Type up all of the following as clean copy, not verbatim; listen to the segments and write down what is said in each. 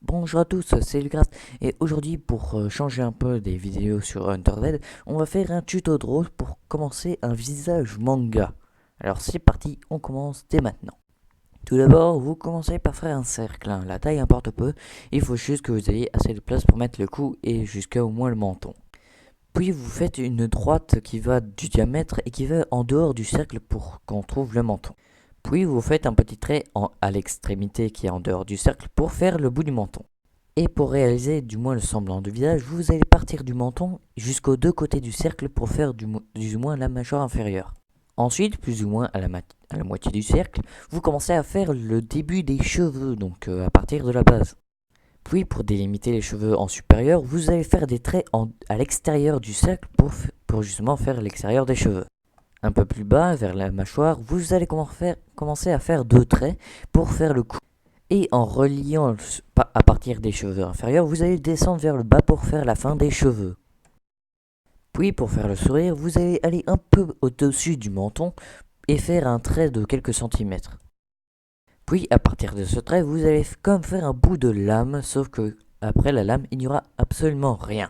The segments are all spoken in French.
Bonjour à tous, c'est Lucas et aujourd'hui pour changer un peu des vidéos sur Undertale, on va faire un tuto drôle pour commencer un visage manga. Alors c'est parti, on commence dès maintenant. Tout d'abord, vous commencez par faire un cercle, hein. La taille importe peu, il faut juste que vous ayez assez de place pour mettre le cou et jusqu'à au moins le menton. Puis vous faites une droite qui va du diamètre et qui va en dehors du cercle pour qu'on trouve le menton. Puis vous faites un petit trait à l'extrémité qui est en dehors du cercle pour faire le bout du menton. Et pour réaliser du moins le semblant de visage, vous allez partir du menton jusqu'aux deux côtés du cercle pour faire du moins la mâchoire inférieure. Ensuite, plus ou moins à la moitié du cercle, vous commencez à faire le début des cheveux, donc à partir de la base. Puis pour délimiter les cheveux en supérieur, vous allez faire des traits à l'extérieur du cercle pour justement faire l'extérieur des cheveux. Un peu plus bas, vers la mâchoire, vous allez commencer à faire deux traits pour faire le cou. Et en reliant à partir des cheveux inférieurs, vous allez descendre vers le bas pour faire la fin des cheveux. Puis pour faire le sourire, vous allez aller un peu au-dessus du menton et faire un trait de quelques centimètres. Puis à partir de ce trait, vous allez comme faire un bout de lame, sauf que après la lame, il n'y aura absolument rien.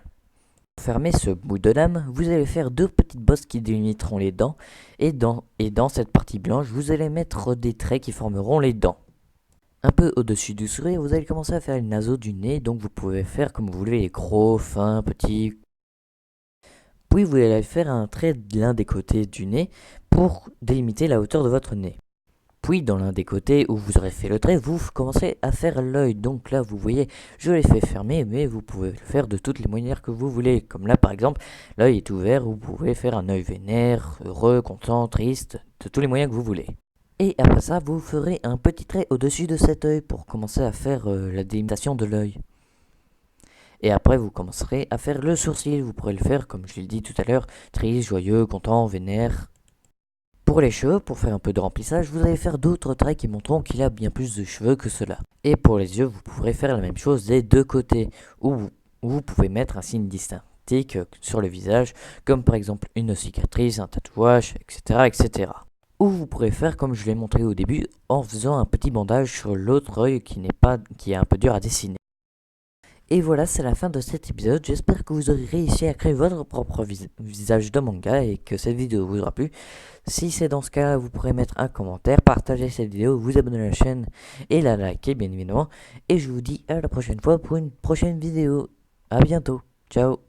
Pour fermer ce bout de lame, vous allez faire deux petites bosses qui délimiteront les dents, et dans cette partie blanche, vous allez mettre des traits qui formeront les dents. Un peu au-dessus du sourire, vous allez commencer à faire les naseaux du nez, donc vous pouvez faire comme vous voulez, les gros, fins, petits. Puis vous allez faire un trait de l'un des côtés du nez pour délimiter la hauteur de votre nez. Puis dans l'un des côtés où vous aurez fait le trait, vous commencez à faire l'œil. Donc là, vous voyez, je l'ai fait fermer, mais vous pouvez le faire de toutes les manières que vous voulez. Comme là, par exemple, l'œil est ouvert, vous pouvez faire un œil vénère, heureux, content, triste, de tous les moyens que vous voulez. Et après ça, vous ferez un petit trait au-dessus de cet œil pour commencer à faire la délimitation de l'œil. Et après, vous commencerez à faire le sourcil. Vous pourrez le faire, comme je l'ai dit tout à l'heure, triste, joyeux, content, vénère. Pour les cheveux, pour faire un peu de remplissage, vous allez faire d'autres traits qui montreront qu'il a bien plus de cheveux que cela. Et pour les yeux, vous pourrez faire la même chose des deux côtés, où vous pouvez mettre un signe distinctif sur le visage, comme par exemple une cicatrice, un tatouage, etc. etc. Ou vous pourrez faire comme je l'ai montré au début, en faisant un petit bandage sur l'autre œil qui est un peu dur à dessiner. Et voilà, c'est la fin de cet épisode. J'espère que vous aurez réussi à créer votre propre visage de manga et que cette vidéo vous aura plu. Si c'est dans ce cas, vous pourrez mettre un commentaire, partager cette vidéo, vous abonner à la chaîne et la liker bien évidemment. Et je vous dis à la prochaine fois pour une prochaine vidéo. À bientôt. Ciao.